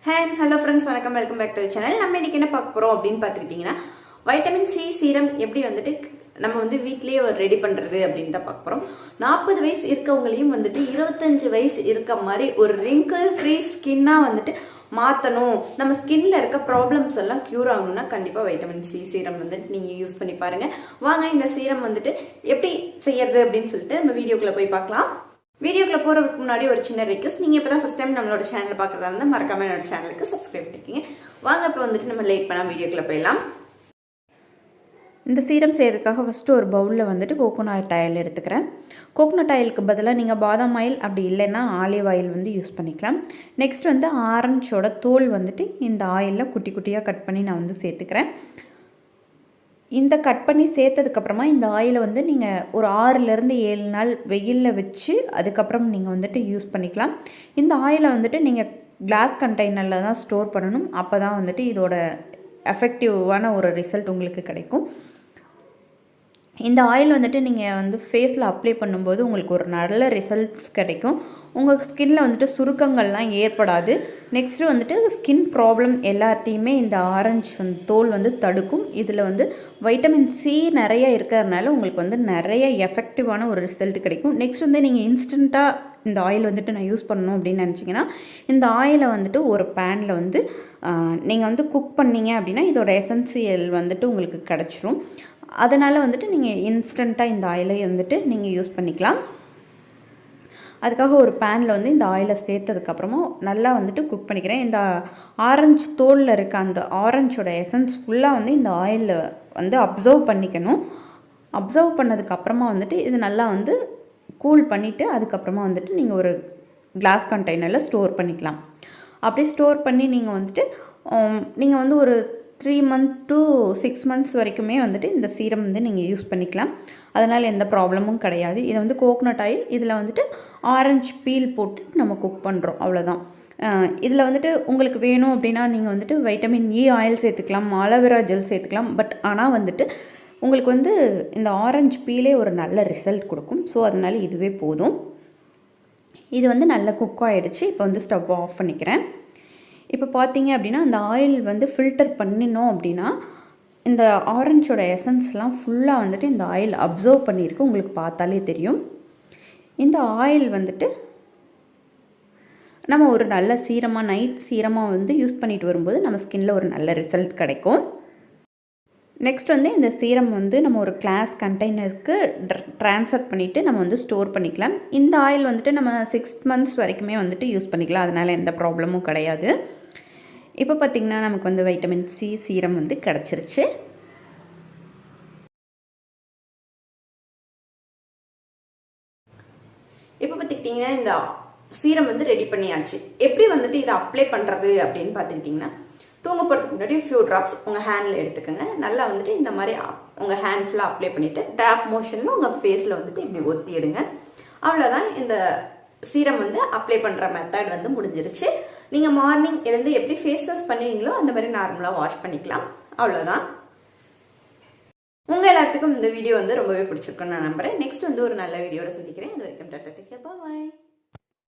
Hello friends, welcome back to the channel. நம்ம இன்னைக்கு என்ன பார்க்க போறோம் அப்படினு பாத்துக்கிட்டீங்கன்னா வைட்டமின் சி சீரம் எப்படி வந்துட்டு நம்ம வந்து வீட்லயே ரெடி பண்றது அப்படினு தான் பார்க்க போறோம். 40 வயசு இருக்கவங்களையும் வந்துட்டு 25 வயசு இருக்க மாதிரி ஒரு wrinkle free skin-ஆ வந்துட்டு மாத்தணும். நம்ம ஸ்கின்ல இருக்க ப்ராப்ளம்ஸ் எல்லாம் கியூர் ஆகணும்னா கண்டிப்பா வைட்டமின் சி சீரம் வந்துட்டு நீங்க யூஸ் பண்ணி பாருங்க. வாங்க இந்த சீரம் வந்துட்டு எப்படி செய்யறது அப்படினு சொல்லிட்டு நம்ம வீடியோக்குள்ள போய் பார்க்கலாம். வீடியோக்குள்ள போறதுக்கு முன்னாடி ஒரு சின்ன ரிக்வெஸ்ட், நீங்க இப்பதான் ஃபர்ஸ்ட் டைம் நம்மளோட சேனல் பார்க்கறதா இருந்தா மறக்காம என்னோட சேனலுக்கு சப்ஸ்கிரைப் பண்ணிக்கங்க. வாங்க இப்ப வந்துட்டு நம்ம லேட் பண்ணாம வீடியோக்குள்ள போயிடலாம். இந்த சீரம் செய்யறதுக்காக ஃபர்ஸ்ட் ஒரு பவுல்ல வந்துட்டு கோகோனட் ஆயில் எடுத்துக்கிறேன். கோகோனட் ஆயிலுக்கு பதிலாக நீங்கள் பாதாம் ஆயில் அப்படி இல்லைன்னா ஆலிவ் ஆயில் வந்து யூஸ் பண்ணிக்கலாம். நெக்ஸ்ட் வந்து ஆரஞ்சோட தோல் வந்துட்டு இந்த ஆயிலில் குட்டி குட்டியாக கட் பண்ணி நான் வந்து சேர்த்துக்கிறேன். இந்த கட் பண்ணி சேர்த்ததுக்கப்புறமா இந்த ஆயிலை வந்து நீங்கள் ஒரு 6லேருந்து 7 நாள் வெயிலில் வச்சு அதுக்கப்புறம் நீங்கள் வந்துட்டு யூஸ் பண்ணிக்கலாம். இந்த ஆயிலை வந்துட்டு நீங்கள் கிளாஸ் கண்டெய்னரில் தான் ஸ்டோர் பண்ணணும். அப்போ தான் வந்துட்டு இதோட எஃபெக்டிவான ஒரு ரிசல்ட் உங்களுக்கு கிடைக்கும். இந்த ஆயில் வந்துட்டு நீங்கள் வந்து ஃபேஸில் அப்ளை பண்ணும்போது உங்களுக்கு ஒரு நல்ல ரிசல்ட்ஸ் கிடைக்கும். உங்கள் ஸ்கின்னில் வந்துட்டு சுருக்கங்கள்லாம் ஏற்படாது. நெக்ஸ்ட்டு வந்துட்டு ஸ்கின் ப்ராப்ளம் எல்லாத்தையுமே இந்த ஆரஞ்சு தோல் வந்து தடுக்கும். இதில் வந்து வைட்டமின் சி நிறைய இருக்கிறதுனால உங்களுக்கு வந்து நிறைய எஃபெக்டிவான ஒரு ரிசல்ட் கிடைக்கும். நெக்ஸ்ட் வந்து நீங்கள் இன்ஸ்டண்ட்டாக இந்த ஆயில் வந்துட்டு நான் யூஸ் பண்ணணும் அப்படின்னு நினச்சிங்கன்னா இந்த ஆயிலை வந்துட்டு ஒரு பேனில் வந்து நீங்கள் வந்து குக் பண்ணிங்க அப்படின்னா இதோட எசென்சியல் வந்துட்டு உங்களுக்கு கிடச்சிரும். அதனால் வந்துட்டு நீங்கள் இன்ஸ்டண்ட்டாக இந்த ஆயிலை வந்துட்டு நீங்கள் யூஸ் பண்ணிக்கலாம். அதுக்காக ஒரு பேனில் வந்து இந்த ஆயிலை சேர்த்ததுக்கப்புறமா நல்லா வந்துட்டு குக் பண்ணிக்கிறேன். இந்த ஆரஞ்சு தோலில் இருக்க அந்த ஆரஞ்சோட எசன்ஸ் ஃபுல்லாக வந்து இந்த ஆயிலில் வந்து அப்சர்வ் பண்ணிக்கணும். அப்சர்வ் பண்ணதுக்கப்புறமா வந்துட்டு இது நல்லா வந்து கூல் பண்ணிவிட்டு அதுக்கப்புறமா வந்துட்டு நீங்கள் ஒரு கிளாஸ் கண்டெய்னரில் ஸ்டோர் பண்ணிக்கலாம். அப்படி ஸ்டோர் பண்ணி நீங்கள் வந்து ஒரு 3 months to 6 months வரைக்குமே வந்துட்டு இந்த சீரம் வந்து நீங்கள் யூஸ் பண்ணிக்கலாம். அதனால் எந்த ப்ராப்ளமும் கிடையாது. இது வந்து கோகோனட் ஆயில், இதில் வந்துட்டு ஆரஞ்சு பீல் போட்டு நம்ம குக் பண்ணுறோம், அவ்வளோதான். இதில் வந்துட்டு உங்களுக்கு வேணும் அப்படின்னா நீங்கள் வந்துட்டு வைட்டமின் இ ஆயில் சேர்த்துக்கலாம், ஆலோவேரா ஜெல் சேர்த்துக்கலாம். பட் ஆனால் வந்துட்டு உங்களுக்கு வந்து இந்த ஆரஞ்சு பீலே ஒரு நல்ல ரிசல்ட் கொடுக்கும். ஸோ அதனால் இதுவே போதும். இது வந்து நல்லா குக் ஆகிடுச்சு. இப்போ வந்து ஸ்டவ் ஆஃப் பண்ணிக்கிறேன். இப்போ பார்த்தீங்க அப்படின்னா அந்த ஆயில் வந்து ஃபில்டர் பண்ணினோம் அப்படின்னா இந்த ஆரஞ்சோட எசன்ஸ்லாம் ஃபுல்லாக வந்துட்டு இந்த ஆயில் அப்சர்வ் பண்ணியிருக்கு. உங்களுக்கு பார்த்தாலே தெரியும். இந்த ஆயில் வந்துட்டு நம்ம ஒரு நல்ல சீரமாக நைட் சீரமாக வந்து யூஸ் பண்ணிட்டு வரும்போது நம்ம ஸ்கின்னில் ஒரு நல்ல ரிசல்ட் கிடைக்கும். நெக்ஸ்ட் வந்து இந்த சீரம் வந்து நம்ம ஒரு கிளாஸ் கண்டெய்னருக்கு ட்ரான்ஸ்ஃபர் பண்ணிவிட்டு நம்ம வந்து ஸ்டோர் பண்ணிக்கலாம். இந்த ஆயில் வந்துட்டு நம்ம 6 months வரைக்குமே வந்துட்டு யூஸ் பண்ணிக்கலாம். அதனால் எந்த ப்ராப்ளமும் கிடையாது. இப்போ பார்த்திங்கன்னா நமக்கு வந்து வைட்டமின் சி சீரம் வந்து கிடச்சிருச்சு. இப்போ பார்த்துக்கிட்டிங்கன்னா இந்த சீரம் வந்து ரெடி பண்ணியாச்சு. எப்படி வந்துட்டு இதை அப்ளை பண்ணுறது அப்படின்னு பார்த்துக்கிட்டிங்கன்னா தூங்க போகிறதுக்கு முன்னாடி ஃபியூ ட்ராப்ஸ் உங்கள் ஹேண்டில் எடுத்துக்கோங்க. நல்லா வந்துட்டு இந்த மாதிரி உங்கள் ஹேண்ட் ஃபுல்லாக அப்ளை பண்ணிவிட்டு டேப் மோஷனில் உங்கள் ஃபேஸில் வந்துட்டு இப்படி ஒத்தி எடுங்க. அவ்வளோதான். இந்த சீரம் வந்து அப்ளை பண்ணுற மெத்தட் வந்து முடிஞ்சிருச்சு. நீங்கள் மார்னிங் எழுந்து எப்படி ஃபேஸ் வாஷ் பண்ணுவீங்களோ அந்த மாதிரி நார்மலாக வாஷ் பண்ணிக்கலாம். அவ்வளோதான். உங்கள் எல்லாத்துக்கும் இந்த வீடியோ வந்து ரொம்பவே பிடிச்சிருக்குன்னு நான் நம்புகிறேன். நெக்ஸ்ட் வந்து ஒரு நல்ல வீடியோட சந்திக்கிறேன். அது வரைக்கும் டாடா, டேக் கேர், பை.